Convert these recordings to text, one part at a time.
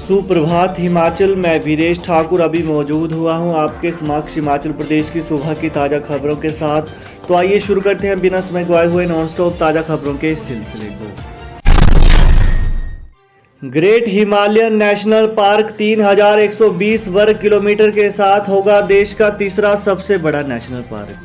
सुप्रभात हिमाचल। मैं वीरेश ठाकुर अभी मौजूद हुआ हूं आपके समक्ष हिमाचल प्रदेश की सुबह की ताज़ा खबरों के साथ। तो आइए शुरू करते हैं बिना समय गवाए हुए नॉन स्टॉप ताज़ा खबरों के इस सिलसिले को। ग्रेट हिमालयन नेशनल पार्क 3120 वर्ग किलोमीटर के साथ होगा देश का तीसरा सबसे बड़ा नेशनल पार्क।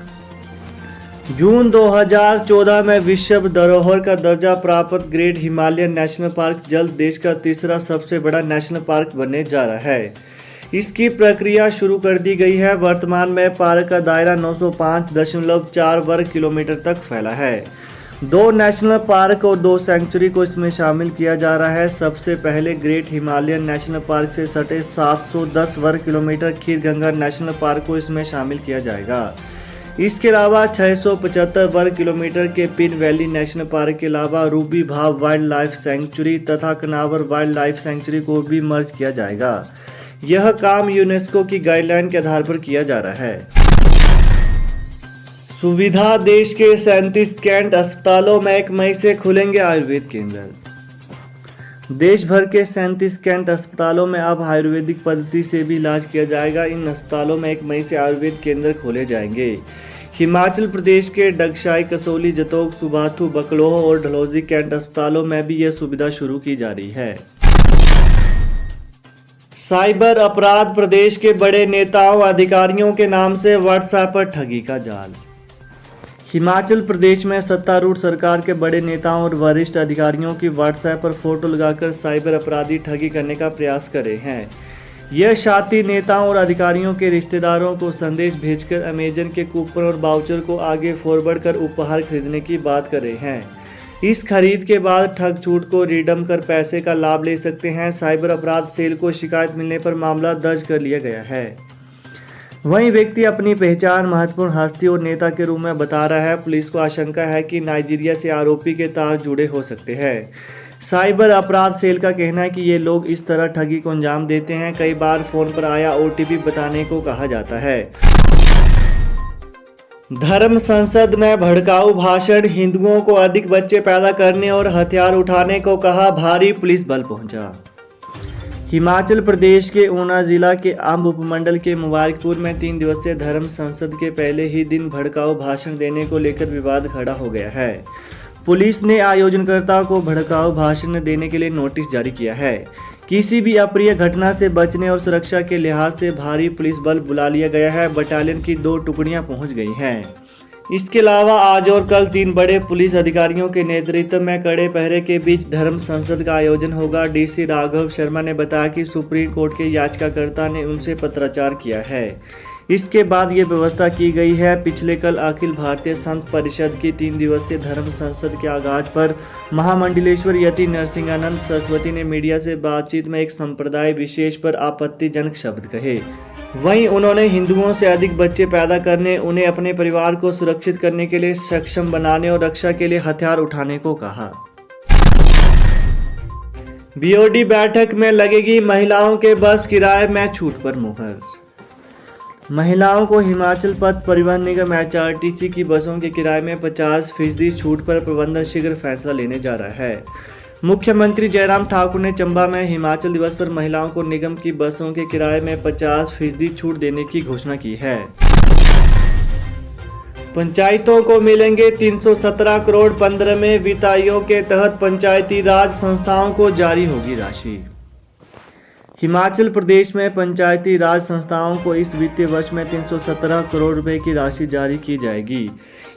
जून 2014 में विश्व धरोहर का दर्जा प्राप्त ग्रेट हिमालयन नेशनल पार्क जल्द देश का तीसरा सबसे बड़ा नेशनल पार्क बनने जा रहा है। इसकी प्रक्रिया शुरू कर दी गई है। वर्तमान में पार्क का दायरा 905.4 वर्ग किलोमीटर तक फैला है। 2 नेशनल पार्क और 2 सेंचुरी को इसमें शामिल किया जा रहा है। सबसे पहले ग्रेट हिमालयन नेशनल पार्क से सटे 710 वर्ग किलोमीटर खीर-गंगा नेशनल पार्क को इसमें शामिल किया जाएगा। इसके अलावा 675 वर्ग किलोमीटर के पिन वैली नेशनल पार्क के अलावा रूबी भाव वाइल्ड लाइफ सेंचुरी तथा कनावर वाइल्ड लाइफ सेंचुरी को भी मर्ज किया जाएगा। यह काम यूनेस्को की गाइडलाइन के आधार पर किया जा रहा है। सुविधा देश के 37 कैंट अस्पतालों में 1 मई से खुलेंगे आयुर्वेद केंद्र। देश भर के 37 कैंट अस्पतालों में अब आयुर्वेदिक पद्धति से भी इलाज किया जाएगा। इन अस्पतालों में 1 मई से आयुर्वेद केंद्र खोले जाएंगे। हिमाचल प्रदेश के डगशाई, कसौली, जतोग, सुबाथू, बकलोह और डलहौजी कैंट अस्पतालों में भी यह सुविधा शुरू की जा रही है। साइबर अपराध। प्रदेश के बड़े नेताओं अधिकारियों के नाम से व्हाट्सएप पर ठगी का जाल। हिमाचल प्रदेश में सत्तारूढ़ सरकार के बड़े नेताओं और वरिष्ठ अधिकारियों की व्हाट्सएप पर फोटो लगाकर साइबर अपराधी ठगी करने का प्रयास कर रहे हैं। यह शातिर नेताओं और अधिकारियों के रिश्तेदारों को संदेश भेजकर अमेजन के कूपन और वाउचर को आगे फॉरवर्ड कर उपहार खरीदने की बात कर रहे हैं। इस खरीद के बाद ठग छूट को रिडीम कर पैसे का लाभ ले सकते हैं। साइबर अपराध सेल को शिकायत मिलने पर मामला दर्ज कर लिया गया है। वहीं व्यक्ति अपनी पहचान महत्वपूर्ण हस्ती और नेता के रूप में बता रहा है। पुलिस को आशंका है कि नाइजीरिया से आरोपी के तार जुड़े हो सकते हैं। साइबर अपराध सेल का कहना है कि ये लोग इस तरह ठगी को अंजाम देते हैं। कई बार फोन पर आया OTP बताने को कहा जाता है। धर्म संसद में भड़काऊ भाषण। हिंदुओं को अधिक बच्चे पैदा करने और हथियार उठाने को कहा। भारी पुलिस बल पहुंचा। हिमाचल प्रदेश के ऊना जिला के अंब उपमंडल के मुबारकपुर में 3 दिवसीय धर्म संसद के पहले ही दिन भड़काऊ भाषण देने को लेकर विवाद खड़ा हो गया है। पुलिस ने आयोजनकर्ता को भड़काऊ भाषण देने के लिए नोटिस जारी किया है। किसी भी अप्रिय घटना से बचने और सुरक्षा के लिहाज से भारी पुलिस बल बुला लिया गया है। बटालियन की 2 टुकड़ियां पहुंच गई हैं। इसके अलावा आज और कल 3 बड़े पुलिस अधिकारियों के नेतृत्व में कड़े पहरे के बीच धर्म संसद का आयोजन होगा। DC राघव शर्मा ने बताया कि सुप्रीम कोर्ट के याचिकाकर्ता ने उनसे पत्राचार किया है। इसके बाद ये व्यवस्था की गई है। पिछले कल अखिल भारतीय संत परिषद की 3 दिवसीय धर्म संसद के आगाज पर महामंडलेश्वर यति नरसिंहानंद सरस्वती ने मीडिया से बातचीत में एक संप्रदाय विशेष पर आपत्तिजनक शब्द कहे। वहीं उन्होंने हिंदुओं से अधिक बच्चे पैदा करने, उन्हें अपने परिवार को सुरक्षित करने के लिए सक्षम बनाने और रक्षा के लिए हथियार उठाने को कहा। BOD बैठक में लगेगी महिलाओं के बस किराए में छूट पर मुहर। महिलाओं को हिमाचल पथ परिवहन निगम HRTC की बसों के किराए में 50% छूट पर प्रबंधन शीघ्र फैसला लेने जा रहा है। मुख्यमंत्री जयराम ठाकुर ने चंबा में हिमाचल दिवस पर महिलाओं को निगम की बसों के किराए में 50% छूट देने की घोषणा की है। पंचायतों को मिलेंगे 317 करोड़। 15वें वित्त आयोग के तहत पंचायती राज संस्थाओं को जारी होगी राशि। हिमाचल प्रदेश में पंचायती राज संस्थाओं को इस वित्तीय वर्ष में 317 करोड़ रुपए की राशि जारी की जाएगी।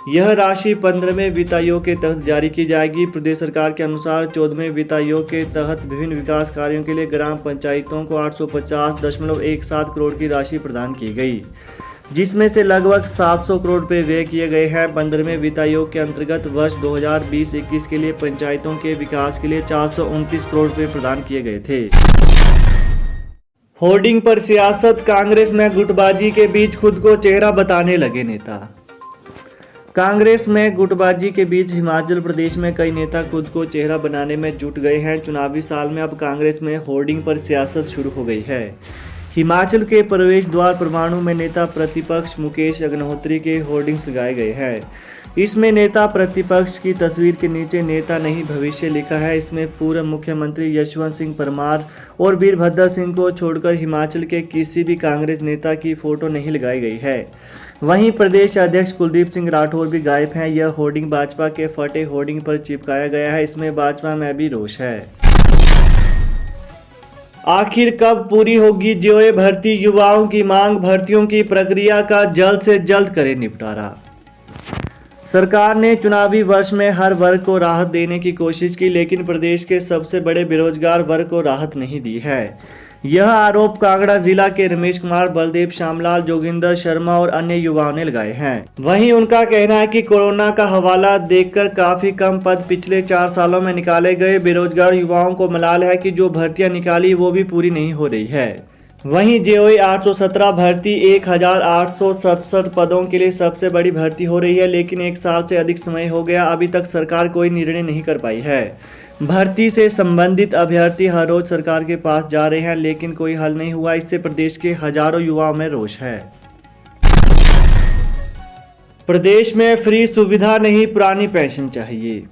यह राशि 15वें वित्त आयोग के तहत जारी की जाएगी। प्रदेश सरकार के अनुसार 14वें वित्त आयोग के तहत विभिन्न विकास कार्यों के लिए ग्राम पंचायतों को 850.17 करोड़ की राशि प्रदान की गई, जिसमें से लगभग 700 करोड़ रुपए व्यय किए गए हैं। 15वें वित्त आयोग के अंतर्गत वर्ष 2020-21 के लिए पंचायतों के विकास के लिए 429 करोड़ रुपए प्रदान किए गए थे। होर्डिंग पर सियासत। कांग्रेस में गुटबाजी के बीच खुद को चेहरा बताने लगे नेता। कांग्रेस में गुटबाजी के बीच हिमाचल प्रदेश में कई नेता खुद को चेहरा बनाने में जुट गए हैं। चुनावी साल में अब कांग्रेस में होर्डिंग पर सियासत शुरू हो गई है। हिमाचल के प्रवेश द्वार परमाणु में नेता प्रतिपक्ष मुकेश अग्निहोत्री के होर्डिंग्स लगाए गए हैं। इसमें नेता प्रतिपक्ष की तस्वीर के नीचे नेता नहीं भविष्य लिखा है। इसमें पूर्व मुख्यमंत्री यशवंत सिंह परमार और वीरभद्र सिंह को छोड़कर हिमाचल के किसी भी कांग्रेस नेता की फोटो नहीं लगाई गई है। वहीं प्रदेश अध्यक्ष कुलदीप सिंह राठौर भी गायब हैं। यह होर्डिंग भाजपा के फटे होर्डिंग पर चिपकाया गया है। इसमें भाजपा में भी रोष है। आखिर कब पूरी होगी जेओए भर्ती, युवाओं की मांग। भर्तियों की प्रक्रिया का जल्द से जल्द करे निपटारा। सरकार ने चुनावी वर्ष में हर वर्ग को राहत देने की कोशिश की, लेकिन प्रदेश के सबसे बड़े बेरोजगार वर्ग को राहत नहीं दी है। यह आरोप कांगड़ा जिला के रमेश कुमार, बलदेव, श्यामलाल, जोगिंदर शर्मा और अन्य युवाओं ने लगाए हैं। वहीं उनका कहना है कि कोरोना का हवाला देखकर काफी कम पद पिछले 4 सालों में निकाले गए। बेरोजगार युवाओं को मलाल है कि जो भर्तियां निकाली वो भी पूरी नहीं हो रही है। वहीं जेओए 817 भर्ती 1867 पदों के लिए सबसे बड़ी भर्ती हो रही है, लेकिन 1 साल से अधिक समय हो गया, अभी तक सरकार कोई निर्णय नहीं कर पाई है। भर्ती से संबंधित अभ्यर्थी हर रोज सरकार के पास जा रहे हैं, लेकिन कोई हल नहीं हुआ। इससे प्रदेश के हजारों युवाओं में रोष है। प्रदेश में फ्री सुविधा नहीं, पुरानी पेंशन चाहिए।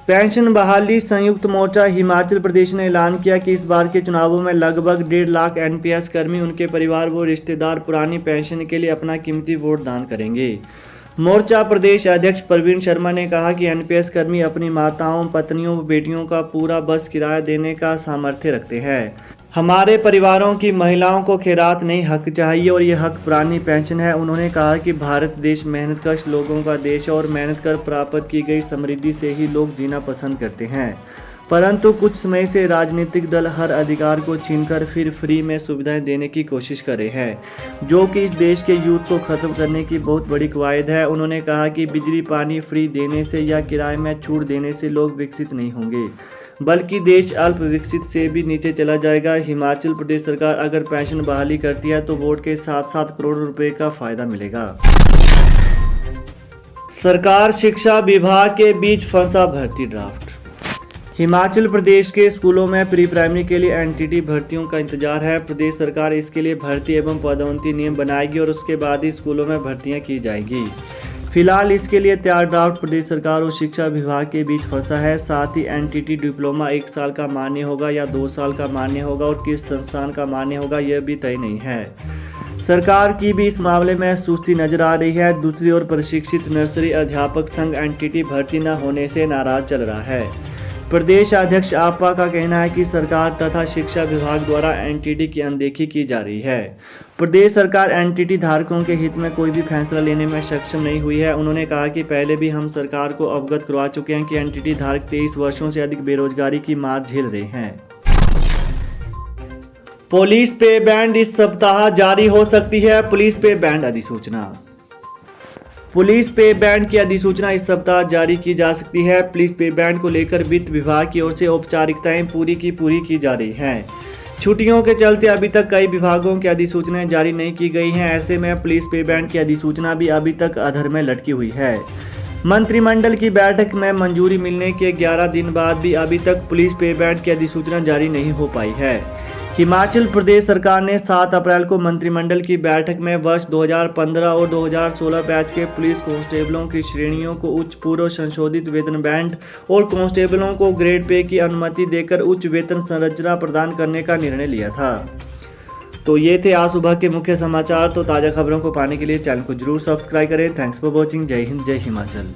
पेंशन बहाली संयुक्त मोर्चा हिमाचल प्रदेश ने ऐलान किया कि इस बार के चुनावों में लगभग 1.5 लाख एनपीएस कर्मी, उनके परिवार व रिश्तेदार पुरानी पेंशन के लिए अपना कीमती वोट दान करेंगे। मोर्चा प्रदेश अध्यक्ष प्रवीण शर्मा ने कहा कि एनपीएस कर्मी अपनी माताओं, पत्नियों व बेटियों का पूरा बस किराया देने का सामर्थ्य रखते हैं। हमारे परिवारों की महिलाओं को खैरात नहीं, हक चाहिए और ये हक पुरानी पेंशन है। उन्होंने कहा कि भारत देश मेहनतकश लोगों का देश है और मेहनत कर प्राप्त की गई समृद्धि से ही लोग जीना पसंद करते हैं, परंतु कुछ समय से राजनीतिक दल हर अधिकार को छीनकर फिर फ्री में सुविधाएं देने की कोशिश कर रहे हैं, जो कि इस देश के यूथ को खत्म करने की बहुत बड़ी कवायद है। उन्होंने कहा कि बिजली पानी फ्री देने से या किराए में छूट देने से लोग विकसित नहीं होंगे, बल्कि देश अल्प विकसित से भी नीचे चला जाएगा। हिमाचल प्रदेश सरकार अगर पेंशन बहाली करती है तो वोट के 7-7 करोड़ रुपए का फायदा मिलेगा। सरकार शिक्षा विभाग के बीच फंसा भर्ती ड्राफ्ट। हिमाचल प्रदेश के स्कूलों में प्री प्राइमरी के लिए एनटीटी भर्तियों का इंतजार है। प्रदेश सरकार इसके लिए भर्ती एवं पदोन्नति नियम बनाएगी और उसके बाद ही स्कूलों में भर्तियां की जाएगी। फिलहाल इसके लिए तैयार ड्राफ्ट प्रदेश सरकार और शिक्षा विभाग के बीच फंसा है। साथ ही एनटीटी डिप्लोमा 1 साल का मान्य होगा या 2 साल का मान्य होगा और किस संस्थान का मान्य होगा यह भी तय नहीं है। सरकार की भी इस मामले में सुस्ती नजर आ रही है। दूसरी ओर प्रशिक्षित नर्सरी अध्यापक संघ एनटीटी भर्ती न होने से नाराज चल रहा है। प्रदेश अध्यक्ष आपा का कहना है कि सरकार तथा शिक्षा विभाग द्वारा एनटीटी की अनदेखी की जा रही है। प्रदेश सरकार एनटीटी धारकों के हित में कोई भी फैसला लेने में सक्षम नहीं हुई है। उन्होंने कहा कि पहले भी हम सरकार को अवगत करवा चुके हैं कि एनटीटी धारक 23 वर्षों से अधिक बेरोजगारी की मार झेल रहे हैं। पुलिस पे बैंड इस सप्ताह जारी हो सकती है। पुलिस पे बैंड अधिसूचना। पुलिस पे बैंड की अधिसूचना इस सप्ताह जारी की जा सकती है। पुलिस पे बैंड को लेकर वित्त विभाग की ओर से औपचारिकताएं पूरी की जा रही हैं। छुट्टियों के चलते अभी तक कई विभागों की अधिसूचनाएं जारी नहीं की गई हैं। ऐसे में पुलिस पे बैंड की अधिसूचना भी अभी तक अधर में लटकी हुई है। मंत्रिमंडल की बैठक में मंजूरी मिलने के 11 दिन बाद भी अभी तक पुलिस पे बैंड की अधिसूचना जारी नहीं हो पाई है। हिमाचल प्रदेश सरकार ने 7 अप्रैल को मंत्रिमंडल की बैठक में वर्ष 2015 और 2016 बैच के पुलिस कांस्टेबलों की श्रेणियों को उच्च पूर्व संशोधित वेतन बैंड और कांस्टेबलों को ग्रेड पे की अनुमति देकर उच्च वेतन संरचना प्रदान करने का निर्णय लिया था। तो ये थे आज सुबह के मुख्य समाचार। तो ताज़ा खबरों को पाने के लिए चैनल को जरूर सब्सक्राइब करें। Thanks for watching. जय हिंद, जय हिमाचल।